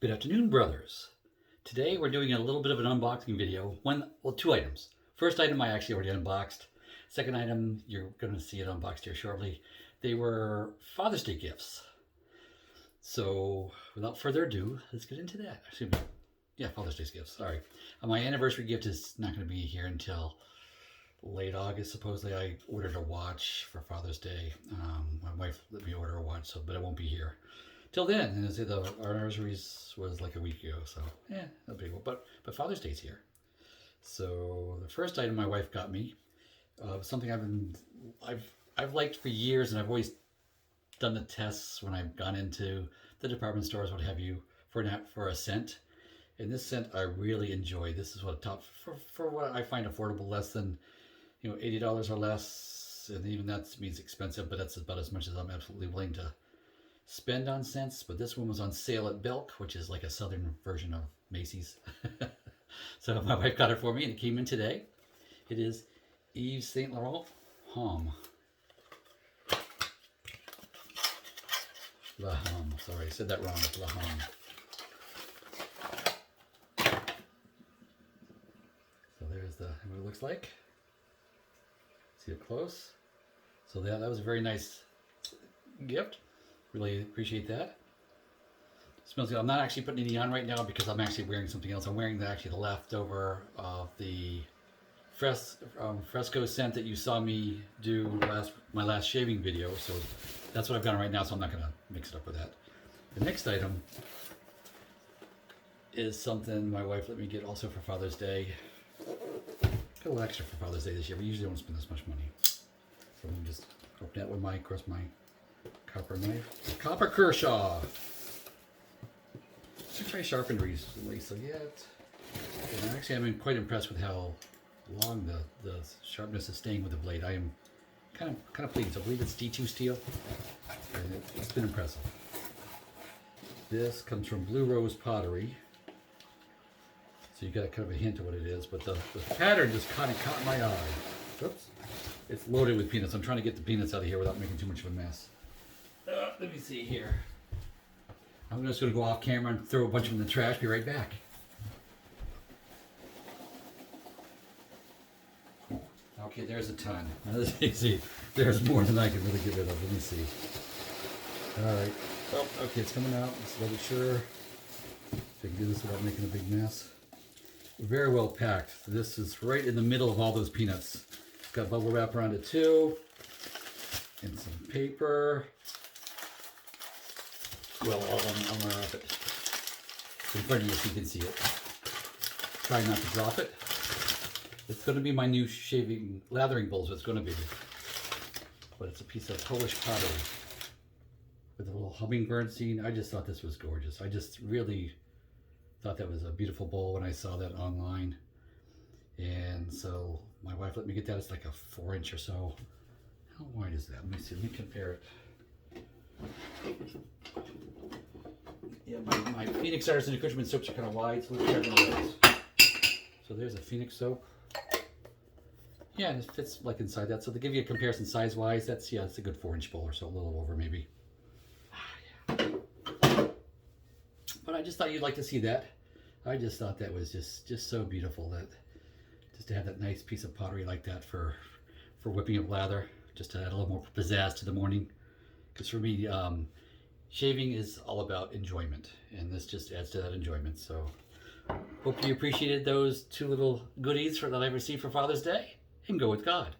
Good afternoon, brothers. Today we're doing a little bit of an unboxing video. Two items. First item I actually already unboxed. Second item, you're going to see it unboxed here shortly. They were Father's Day gifts. So without further ado, let's get into that. Father's Day gifts, sorry. My anniversary gift is not going to be here until late August. Supposedly I ordered a watch for Father's Day. My wife let me order a watch, but it won't be here till then. And our anniversary was like a week ago, so no big deal. But Father's Day's here. So the first item my wife got me, something I've liked for years, and I've always done the tests when I've gone into the department stores, what have you, for a scent. And this scent I really enjoy. This is what for what I find affordable, less than $80 or less, and even that means expensive, but that's about as much as I'm absolutely willing to spend on scents. But this one was on sale at Belk, which is like a southern version of Macy's. So my wife got it for me, and it came in today. It is Yves Saint Laurent Homme. La Homme. Sorry, I said that wrong. La Homme. So there's what it looks like. See it close. So that was a very nice gift. Really appreciate that. It smells good. I'm not actually putting any on right now because I'm actually wearing something else. I'm wearing the leftover of the Fresco scent that you saw me do my last shaving video. So that's what I've got on right now, so I'm not going to mix it up with that. The next item is something my wife let me get also for Father's Day. Got a little extra for Father's Day this year. We usually don't spend this much money. So let me just open that with my copper knife. Copper Kershaw. I tried sharpened recently, so and actually I've been quite impressed with how long the sharpness is staying with the blade. I am kind of pleased. I believe it's D2 steel, and it's been impressive. This comes from Blue Rose Pottery, so you got kind of a hint of what it is, but the pattern just kind of caught my eye. Oops. It's loaded with peanuts. I'm trying to get the peanuts out of here without making too much of a mess. Let me see here. I'm just going to go off camera and throw a bunch of them in the trash. Be right back. Okay, there's a ton. Now, let's see. There's more than I can really get rid of. Let me see. All right. Oh, okay, it's coming out. Let's double sure. If I can do this without making a big mess. Very well packed. This is right in the middle of all those peanuts. It's got bubble wrap around it too. And some paper. Well, I'll unwrap it in front of you so you can see it. Try not to drop it. It's going to be my new lathering bowl, so it's going to be. But it's a piece of Polish pottery with a little hummingbird scene. I just thought this was gorgeous. I just really thought that was a beautiful bowl when I saw that online. And so my wife let me get that. It's like a 4-inch or so. How wide is that? Let me see. Let me compare it. Yeah, my Phoenix Artisan Accoutrement soaps are kind of wide, so let's try one of those. So there's a Phoenix soap. Yeah, and it fits like inside that. So to give you a comparison size-wise, it's a good 4-inch bowl or so, a little over maybe. But I just thought you'd like to see that. I just thought that was just so beautiful, that just to have that nice piece of pottery like that for whipping up lather, just to add a little more pizzazz to the morning. Because for me, shaving is all about enjoyment, and this just adds to that enjoyment. So hope you appreciated those two little goodies that I received for Father's Day, and go with God.